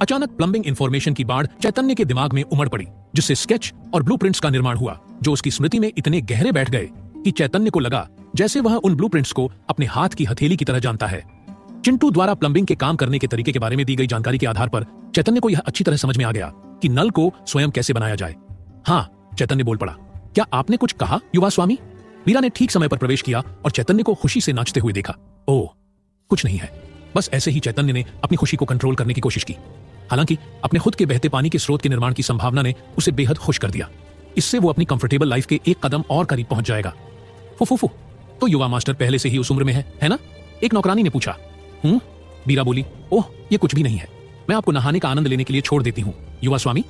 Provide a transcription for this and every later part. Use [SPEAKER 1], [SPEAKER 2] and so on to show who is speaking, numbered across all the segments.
[SPEAKER 1] अचानक plumbing information की बाढ़ चैतन्य के दिमाग में उमड़ पड़ी, जिससे स्केच और ब्लूप्रिंट्स का निर्माण हुआ, जो उसकी स्मृति में इतने गहरे बैठ गए कि चैतन्य को लगा जैसे वह उन ब्लूप्रिंट्स को अपने हाथ की हथेली की तरह जानता है। चिंटू द्वारा प्लम्बिंग के काम करने के तरीके के बारे में दी गई जानकारी के आधार पर चैतन्य को यह अच्छी तरह समझ में आ गया कि नल को स्वयं कैसे बनाया जाए। हाँ, चैतन्य बोल पड़ा, क्या आपने कुछ कहा युवा स्वामी? वीरा ने ठीक समय पर प्रवेश किया और चैतन्य को खुशी से नाचते हुए देखा। ओह, कुछ नहीं है, बस ऐसे ही चैतन्य ने अपनी खुशी को कंट्रोल करने की कोशिश की। हालांकि अपने खुद के बहते पानी के स्रोत के निर्माण की संभावना ने उसे बेहद खुश कर दिया। इससे वो अपनी कंफर्टेबल लाइफ के एक कदम और करीब पहुंच जाएगा। फुफुफु, तो युवा मास्टर पहले से ही उस उम्र में है ना? एक नौकरानी ने पूछा। वीरा बोली, ओह, ये कुछ भी नहीं है, मैं आपको नहाने का आनंद लेने के लिए छोड़ देती हूँ युवा स्वामी,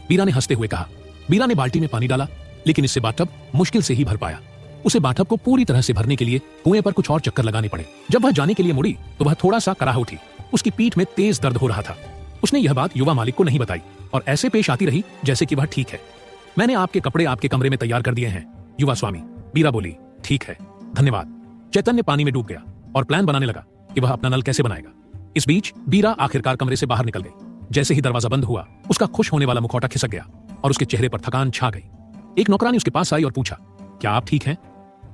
[SPEAKER 1] वीरा ने हंसते हुए कहा। वीरा ने बाल्टी में पानी डाला, लेकिन इससे बाथटब मुश्किल से ही भर पाया। उसे बाथटब को पूरी तरह से भरने के लिए कुएं पर कुछ और चक्कर लगाने पड़े। जब वह जाने के लिए मुड़ी तो वह थोड़ा सा कराह उठी। उसकी पीठ में तेज दर्द हो रहा था। उसने यह बात युवा मालिक को नहीं बताई और ऐसे पेश आती रही जैसे कि वह ठीक है। मैंने आपके कपड़े आपके कमरे में तैयार कर दिए हैं युवा स्वामी, वीरा बोली। ठीक है, धन्यवाद। चैतन्य पानी में डूब गया और प्लान बनाने लगा कि वह अपना नल कैसे बनाएगा। इस बीच वीरा आखिरकार कमरे से बाहर निकल गई। जैसे ही दरवाजा बंद हुआ, उसका खुश होने वाला मुखौटा खिसक गया और उसके चेहरे पर थकान छा गई। एक नौकरानी उसके पास आई और पूछा, क्या आप ठीक हैं?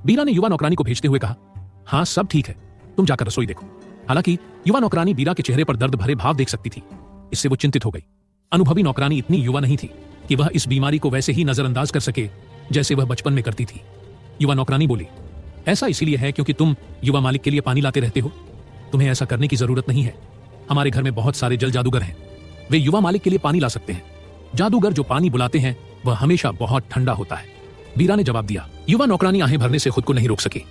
[SPEAKER 1] वीरा ने युवा नौकरानी को भेजते हुए कहा, हाँ, सब ठीक है, तुम जाकर रसोई देखो। हालांकि युवा नौकरानी वीरा के चेहरे पर दर्द भरे भाव देख सकती थी। इससे वो चिंतित हो गई। अनुभवी नौकरानी इतनी युवा नहीं थी कि वह इस बीमारी को वैसे ही नजरअंदाज कर सके जैसे वह बचपन में करती थी। युवा नौकरानी बोली, ऐसा इसीलिए है क्योंकि तुम युवा मालिक के लिए पानी लाते रहते हो। तुम्हें ऐसा करने की जरूरत नहीं है। हमारे घर में बहुत सारे जल जादूगर हैं, वे युवा मालिक के लिए पानी ला सकते हैं। जादूगर जो पानी बुलाते हैं वह हमेशा बहुत ठंडा होता है, वीरा ने जवाब दिया। युवा नौकरानी आहें भरने से खुद को नहीं रोक सकी।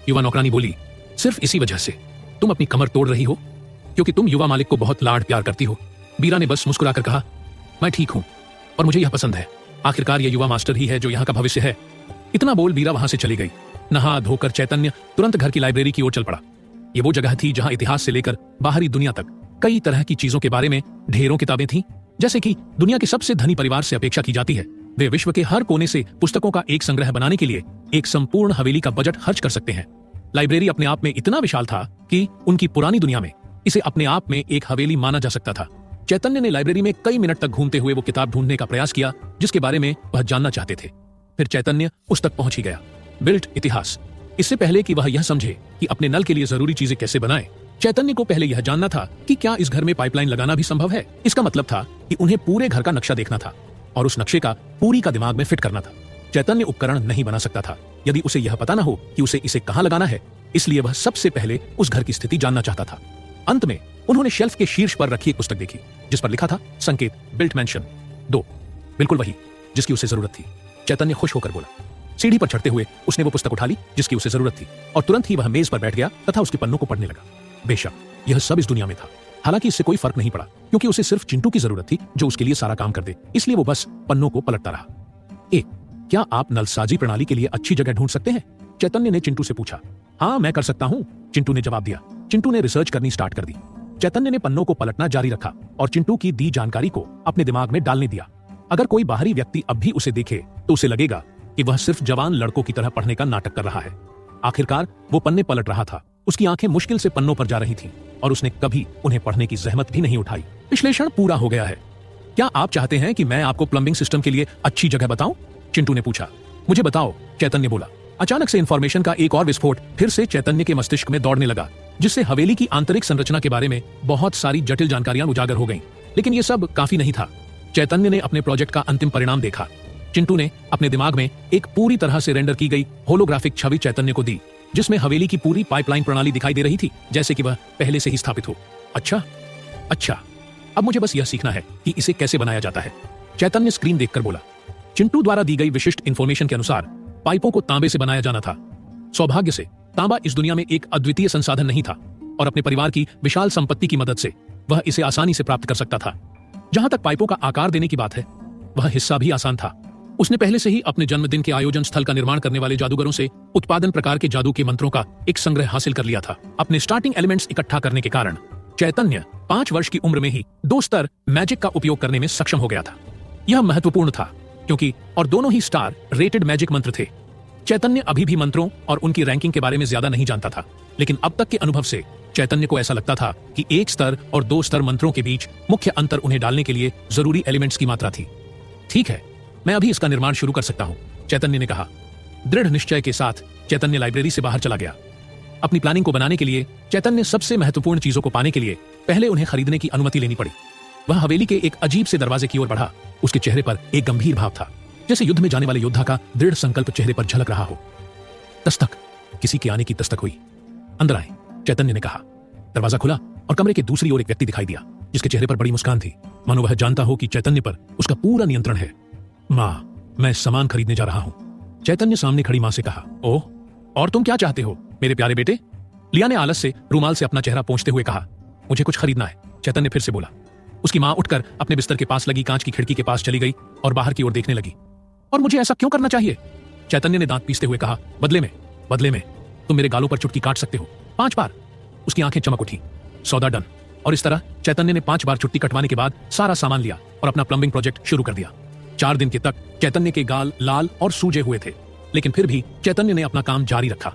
[SPEAKER 1] युवा नौकरानी बोली, सिर्फ इसी वजह से तुम अपनी कमर तोड़ रही हो क्योंकि तुम युवा मालिक को बहुत लाड प्यार करती हो। वीरा ने बस मुस्कुराकर कहा, मैं ठीक हूं और मुझे यह पसंद है। आखिरकार यह युवा मास्टर ही है जो यहाँ का भविष्य है। इतना बोल वीरा वहां से चली गई। नहा धोकर चैतन्य तुरंत घर की लाइब्रेरी की ओर चल पड़ा। ये वो जगह थी जहां इतिहास से लेकर बाहरी दुनिया तक कई तरह की चीजों के बारे में ढेरों किताबें थीं। जैसे कि दुनिया के सबसे धनी परिवार से अपेक्षा की जाती है वे विश्व के हर कोने से पुस्तकों का एक संग्रह बनाने के लिए एक संपूर्ण हवेली का बजट खर्च कर सकते हैं। लाइब्रेरी अपने आप में इतना विशाल था कि उनकी पुरानी दुनिया में इसे अपने आप में एक हवेली माना जा सकता था। चैतन्य ने लाइब्रेरी में कई मिनट तक घूमते हुए वो किताब ढूंढने का प्रयास किया जिसके बारे में वह जानना चाहते थे। फिर चैतन्य उस तक पहुंच ही गया। बिल्ट इतिहास। इससे पहले कि वह यह समझे कि अपने नल के लिए जरूरी चीजें कैसे बनाए, चैतन्य को पहले यह जानना था कि क्या इस घर में पाइपलाइन लगाना भी संभव है। इसका मतलब था कि उन्हें पूरे घर का नक्शा देखना था और उस नक्शे का पूरी का दिमाग में फिट करना था। चैतन्य उपकरण नहीं बना सकता था यदि उसे यह पता न हो कि उसे इसे कहां लगाना है, इसलिए वह सबसे पहले उस घर की स्थिति जानना चाहता था। अंत में उन्होंने शेल्फ के शीर्ष पर रखी एक पुस्तक देखी जिस पर लिखा था संकेत बिल्ट मैंशन 2। बिल्कुल वही जिसकी उसे जरूरत थी। चैतन्य खुश होकर बोला। सीढ़ी पर चढ़ते हुए उसने वो पुस्तक उठा ली जिसकी उसे जरूरत थी और तुरंत ही वह मेज पर बैठ गया तथा उसके पन्नों को पढ़ने लगा। बेशक यह सब इस दुनिया में था, हालांकि इससे कोई फर्क नहीं पड़ा क्योंकि उसे सिर्फ चिंटू की जरूरत थी जो उसके लिए सारा काम कर दे, इसलिए वो बस पन्नों को पलटता रहा। क्या आप नलसाजी प्रणाली के लिए अच्छी जगह ढूंढ सकते हैं? चैतन्य ने चिंटू से पूछा। हाँ, मैं कर सकता हूँ, चिंटू ने जवाब दिया। चिंटू ने रिसर्च करनी स्टार्ट कर दी। चैतन्य ने पन्नों को पलटना जारी रखा और चिंटू की दी जानकारी को अपने दिमाग में डालने दिया। अगर कोई बाहरी व्यक्ति अब भी उसे देखे तो उसे लगेगा कि वह सिर्फ जवान लड़कों की तरह पढ़ने का नाटक कर रहा है। आखिरकार वो पन्ने पलट रहा था। उसकी आंखें मुश्किल से पन्नों पर जा रही थीं और उसने कभी उन्हें पढ़ने की जहमत भी नहीं उठाई। विश्लेषण पूरा हो गया है। क्या आप चाहते हैं कि मैं आपको प्लम्बिंग सिस्टम के लिए अच्छी जगह बताऊं? चिंटू ने पूछा। मुझे बताओ, चैतन्य बोला। अचानक से इंफॉर्मेशन का एक और विस्फोट फिर से चैतन्य के मस्तिष्क में दौड़ने लगा, जिससे हवेली की आंतरिक संरचना के बारे में बहुत सारी जटिल जानकारियां उजागर हो गईं। लेकिन ये सब काफी नहीं था। चैतन्य ने अपने प्रोजेक्ट का अंतिम परिणाम देखा। चिंटू ने अपने दिमाग में एक पूरी तरह से रेंडर की गई होलोग्राफिक छवि चैतन्य को दी जिसमें हवेली की पूरी पाइपलाइन प्रणाली दिखाई दे रही थी जैसे कि वह पहले से ही स्थापित हो। अच्छा, अब मुझे बस यह सीखना है कि इसे कैसे बनाया जाता है, चैतन्य स्क्रीन देखकर बोला। चिंटू द्वारा दी गई विशिष्ट इंफॉर्मेशन के अनुसार पाइपों को तांबे से बनाया जाना था। सौभाग्य से तांबा इस दुनिया में एक अद्वितीय संसाधन नहीं था और अपने परिवार की विशाल संपत्ति की मदद से वह इसे आसानी से प्राप्त कर सकता था। जहां तक पाइपों का आकार देने की बात है, वह हिस्सा भी आसान था। उसने पहले से ही अपने जन्मदिन के आयोजन स्थल का निर्माण करने वाले जादूगरों से उत्पादन प्रकार के जादू के मंत्रों का एक संग्रह हासिल कर लिया था। अपने स्टार्टिंग एलिमेंट्स इकट्ठा करने के कारण चैतन्य 5 वर्ष की उम्र में ही 2 स्तर मैजिक का उपयोग करने में सक्षम हो गया था। यह महत्वपूर्ण था क्योंकि और दोनों ही स्टार रेटेड मैजिक मंत्र थे। चैतन्य अभी भी मंत्रों और उनकी रैंकिंग के बारे में ज्यादा नहीं जानता था, लेकिन अब तक के अनुभव से चैतन्य को ऐसा लगता था कि एक स्तर और दो स्तर मंत्रों के बीच मुख्य अंतर उन्हें डालने के लिए जरूरी एलिमेंट्स की मात्रा थी। ठीक है, मैं अभी इसका निर्माण शुरू कर सकता हूं, चैतन्य ने कहा। दृढ़ निश्चय के साथ चैतन्य लाइब्रेरी से बाहर चला गया। अपनी प्लानिंग को बनाने के लिए चैतन्य सबसे महत्वपूर्ण चीजों को पाने के लिए पहले उन्हें खरीदने की अनुमति लेनी पड़ी। वह हवेली के एक अजीब से दरवाजे की ओर बढ़ा। उसके चेहरे पर एक गंभीर भाव था, जैसे युद्ध में जाने वाले योद्धा का दृढ़ संकल्प चेहरे पर झलक रहा हो। दस्तक, किसी के आने की दस्तक हुई। अंदर आए, चैतन्य ने कहा। दरवाजा खुला और कमरे के दूसरी ओर एक व्यक्ति दिखाई दिया, जिसके चेहरे पर बड़ी मुस्कान थी, मानो वह जानता हो कि चैतन्य पर उसका पूरा नियंत्रण है। माँ, मैं सामान खरीदने जा रहा हूं, चैतन्य सामने खड़ी मां से कहा। ओह, और तुम क्या चाहते हो मेरे प्यारे बेटे? लिया ने आलस से रूमाल से अपना चेहरा पोंछते हुए कहा। मुझे कुछ खरीदना है, चैतन्य फिर से बोला। उसकी मां उठकर अपने बिस्तर के पास लगी कांच की खिड़की के पास चली गई और बाहर की ओर देखने लगी। और मुझे ऐसा क्यों करना चाहिए? चैतन्य ने दांत पीसते हुए कहा। बदले में तुम मेरे गालों पर चुटकी काट सकते हो 5 बार। उसकी आंखें चमक उठी। सौदा डन। और इस तरह चैतन्य ने 5 बार चुटकी कटवाने के बाद सारा सामान लिया और अपना प्लम्बिंग प्रोजेक्ट शुरू कर दिया। 4 दिन के तक चैतन्य के गाल लाल और सूजे हुए थे, लेकिन फिर भी चैतन्य ने अपना काम जारी रखा।